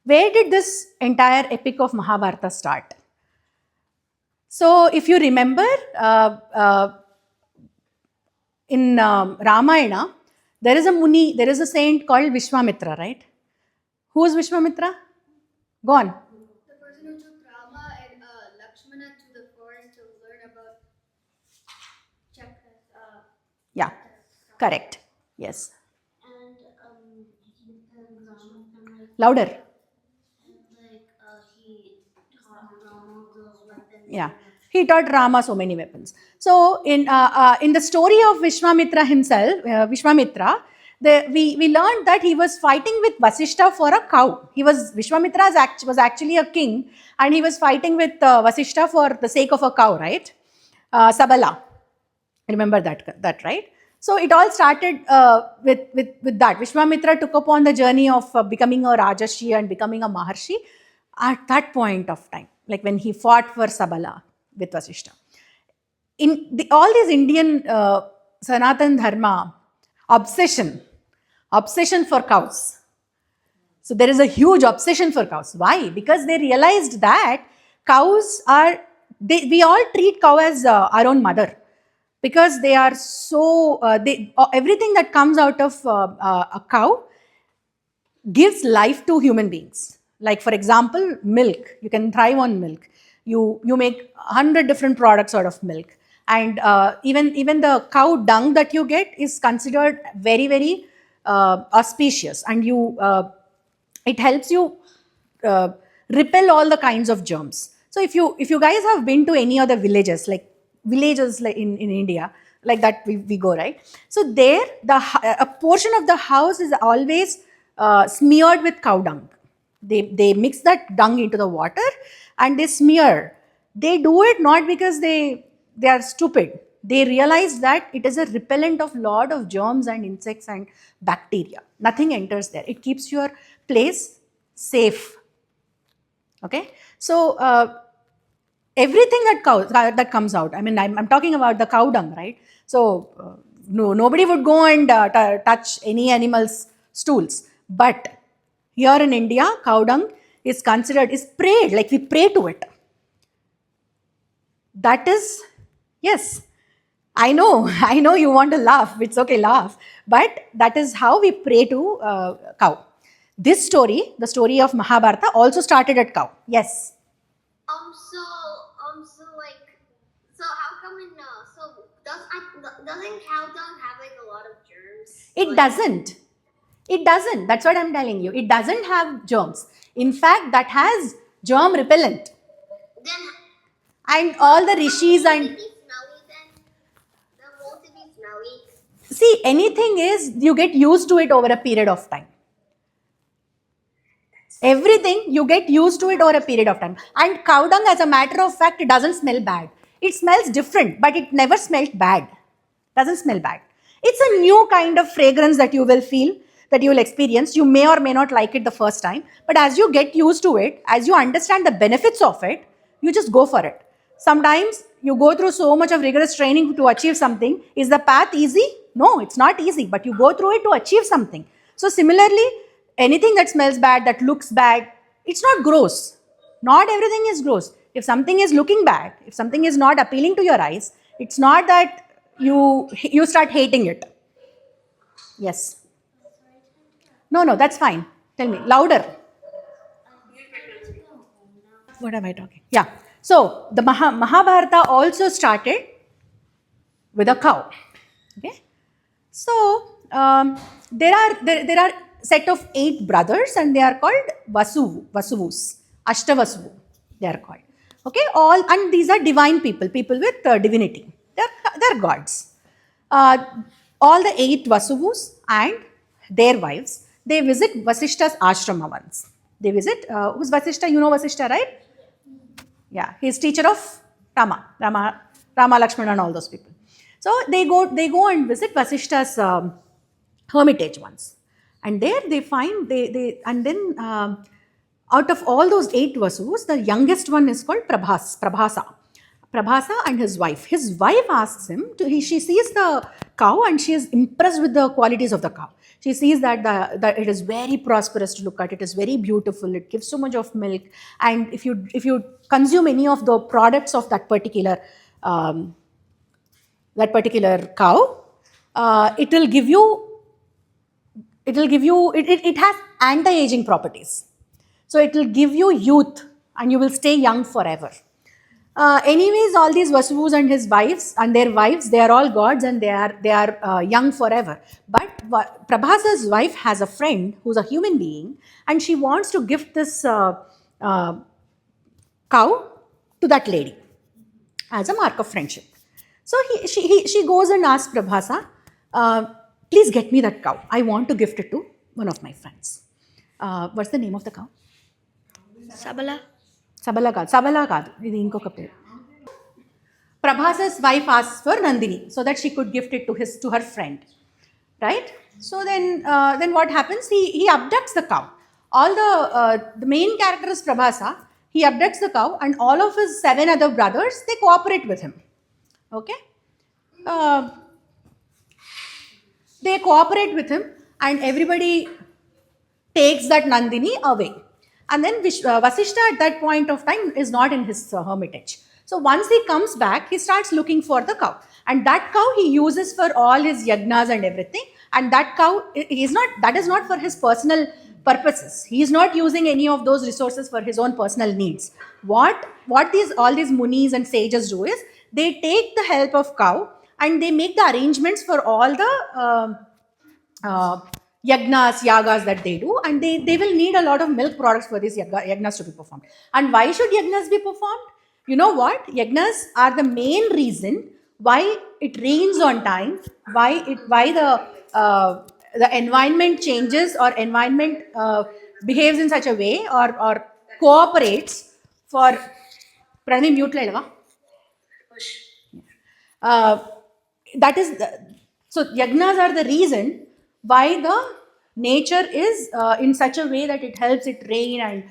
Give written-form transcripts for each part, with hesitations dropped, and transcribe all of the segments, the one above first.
Where did this entire epic of Mahabharata start? So if you remember, in Ramayana, there is a Muni, there is a saint called Vishwamitra, right? Who is Vishwamitra? Go on. The person who took Rama and Lakshmana to the forest to learn about chakras. Yeah, correct. Yes. And Louder. he taught Rama those weapons. Yeah, he taught Rama so many weapons. So in the story of Vishwamitra himself, Vishwamitra, we learned that he was fighting with Vasishta for a cow. Vishwamitra was actually a king, and he was fighting with Vasishta for the sake of a cow, right? Sabala. Remember that, right? So it all started with that. Vishwamitra took upon the journey of becoming a Rajarshi and becoming a Maharshi at that point of time, like when he fought for Sabala with Vasishta. In all these Indian Sanatan Dharma obsession for cows. So there is a huge obsession for cows. Why? Because they realized that cows are, we all treat cow as our own mother, because they are so, everything that comes out of a cow gives life to human beings. Like for example, milk. You can thrive on milk. You make 100 different products out of milk. And even the cow dung that you get is considered very, very auspicious. And it helps you repel all the kinds of germs. So if you guys have been to any other villages like in India, like that we go, right? So there, a portion of the house is always smeared with cow dung. They mix that dung into the water and they smear. They do it not because they are stupid. They realize that it is a repellent of lot of germs and insects and bacteria. Nothing enters there. It keeps your place safe. Okay, so everything that comes out, I mean, I'm talking about the cow dung, right? So nobody would go and touch any animal's stools. But here in India, cow dung is prayed, like we pray to it. That is, yes, I know you want to laugh. It's okay, laugh. But that is how we pray to cow. This story, the story of Mahabharata, also started at cow. Yes. So how come doesn't cow dung have like a lot of germs? It doesn't. It doesn't. That's what I'm telling you. It doesn't have germs. In fact, that has germ repellent. Then and all the rishis and see, anything is, you get used to it over a period of time. Everything, you get used to it over a period of time. And cow dung, as a matter of fact, it doesn't smell bad. It smells different, but it never smelled bad. Doesn't smell bad. It's a new kind of fragrance that you will feel, that you will experience. You may or may not like it the first time, but as you get used to it, as you understand the benefits of it, you just go for it. Sometimes you go through so much of rigorous training to achieve something. Is the path easy? No, it's not easy, but you go through it to achieve something. So similarly, anything that smells bad, that looks bad, it's not gross. Not everything is gross. If something is looking bad, if something is not appealing to your eyes, it's not that you start hating it. Yes. No, that's fine. Tell me, louder. What am I talking? Yeah. So the Mahabharata also started with a cow. Okay. So there are set of 8 brothers, and they are called Vasuvus, Ashta Vasuvus, they are called. Okay, and these are divine people with divinity. They're gods. All the 8 Vasuvus and their wives, they visit Vasishta's ashrama once. They visit, who's Vasishta? You know Vasishta, right? Yeah, he's teacher of Rama, Lakshmana and all those people. So they go and visit Vasishta's hermitage once. And there they find, out of all those 8 Vasus, the youngest one is called Prabhasa. Prabhasa and his wife. His wife asks him to. She sees the cow and she is impressed with the qualities of the cow. She sees that that it is very prosperous to look at. It is very beautiful. It gives so much of milk, and if you consume any of the products of um, that particular cow, it will give you. It has anti-aging properties. So it will give you youth and you will stay young forever. Anyways, all these Vasuvus and his wives and their wives, they are all gods and they are young forever. But Prabhasa's wife has a friend who's a human being and she wants to gift this uh, cow to that lady as a mark of friendship. So she goes and asks Prabhasa, please get me that cow. I want to gift it to one of my friends. What's the name of the cow? Sabala. Sabala కాదు ఇది ఇంకొక పేరు. Prabhasa's wife asks for Nandini so that she could gift it to her friend, right? So then what happens? He abducts the cow. All the main character is Prabhasa. He abducts the cow and all of his 7 other brothers, they cooperate with him. Okay, they cooperate with him and everybody takes that Nandini away. And then Vasishta at that point of time is not in his hermitage. So once he comes back, he starts looking for the cow. And that cow he uses for all his yagnas and everything. And that cow, that is not for his personal purposes. He is not using any of those resources for his own personal needs. What all these munis and sages do is, they take the help of cow and they make the arrangements for all the yagnas, yagas that they do, and they will need a lot of milk products for these yagnas to be performed. And why should yagnas be performed? You know what? Yagnas are the main reason why it rains on time, why the environment changes or environment behaves in such a way or cooperates for Pranay mute ledava. That is so yagnas are the reason why the nature is in such a way that it helps it rain and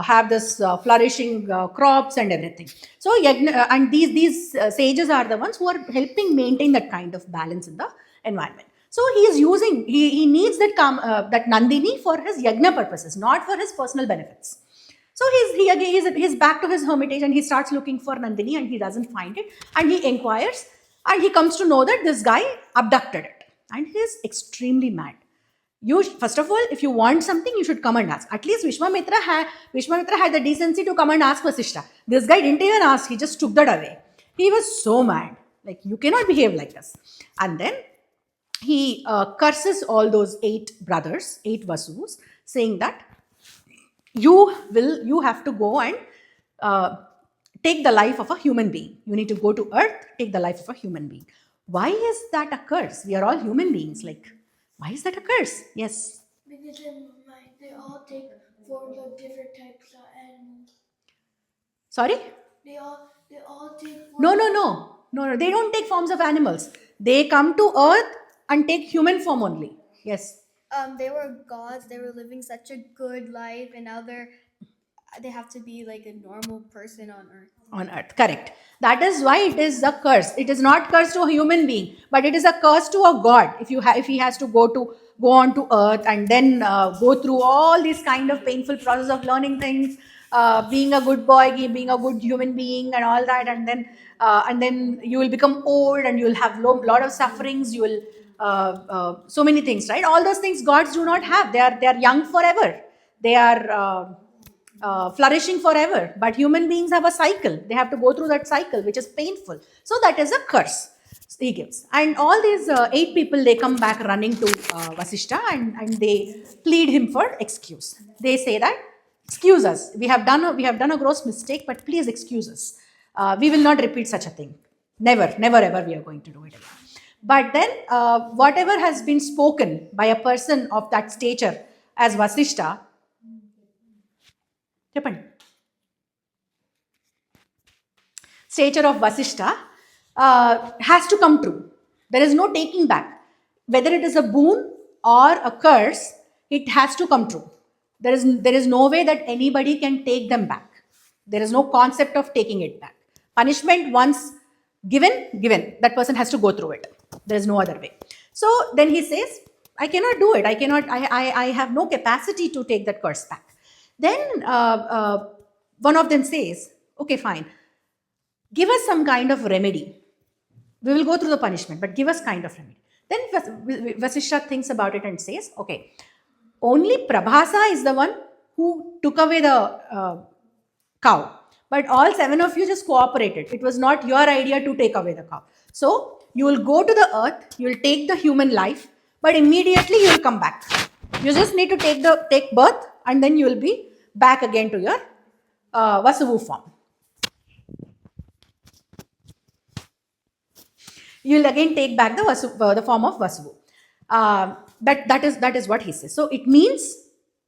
have this flourishing crops and everything. So and these sages are the ones who are helping maintain that kind of balance in the environment. So he needs that Nandini for his yagna purposes, not for his personal benefits. So he's back to his hermitage and he starts looking for Nandini and he doesn't find it, and he inquires and he comes to know that this guy abducted it and he is extremely mad. First of all, if you want something, you should come and ask. At least Vishwamitra had the decency to come and ask Vasishta. This guy didn't even ask, he just took that away. He was so mad, like, you cannot behave like this. And then he curses all those 8 brothers, 8 Vasuvus, saying that you have to go and take the life of a human being. You need to go to earth, take the life of a human being. Why is that a curse? We are all human beings. Like, why is that a curse? Yes. Because they all take forms of different types of animals. Sorry? They all take forms. No. They don't take forms of animals. They come to earth and take human form only. Yes. They were gods. They were living such a good life, and now they have to be like a normal person on earth. On earth, correct. That is why it is a curse. It is not curse to a human being, but it is a curse to a god. If he has to go on to earth and then go through all these kind of painful process of learning things, being a good boy, being a good human being, and all that, and then you will become old and you will have lot of sufferings. You will so many things, right? All those things gods do not have. They are young forever. They are flourishing forever, but human beings have a cycle. They have to go through that cycle, which is painful. So that is a curse he gives. And all these 8 people, they come back running to Vasishta and they plead him for excuse. They say that, excuse us, we have done a gross mistake, but please excuse us. We will not repeat such a thing. Never ever we are going to do it again. But then whatever has been spoken by a person of that stature as Vasishta, stature of Vasishta has to come true. There is no taking back. Whether it is a boon or a curse, it has to come true. There is no way that anybody can take them back. There is no concept of taking it back. Punishment once given, that person has to go through it. There is no other way. So then he says, I cannot do it. I have no capacity to take that curse back. Then one of them says, okay, fine. Give us some kind of remedy. We will go through the punishment, but give us kind of remedy. Then Vasishta thinks about it and says, okay, only Prabhasa is the one who took away the cow. But all 7 of you just cooperated. It was not your idea to take away the cow. So you will go to the earth, you will take the human life, but immediately you will come back. You just need to take birth, and then you will be back again to your Vasuvu form. You will again take back the form of Vasuvu. That is what he says. So it means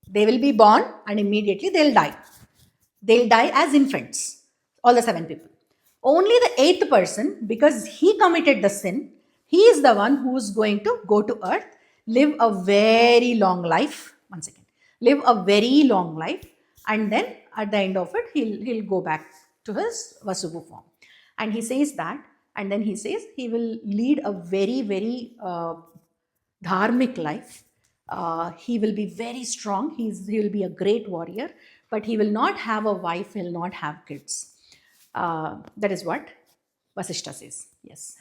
they will be born and immediately they will die. They'll die as infants, all the 7 people. Only the 8th person, because he committed the sin, he is the one who is going to go to earth, live a very long life, once again, live a very long life, and then at the end of it, he'll go back to his Vasuvu form. And he says that, and then he says he will lead a very, very dharmic life. He will be very strong. He will be a great warrior, but he will not have a wife, he will not have kids. That is what Vasishta says. Yes.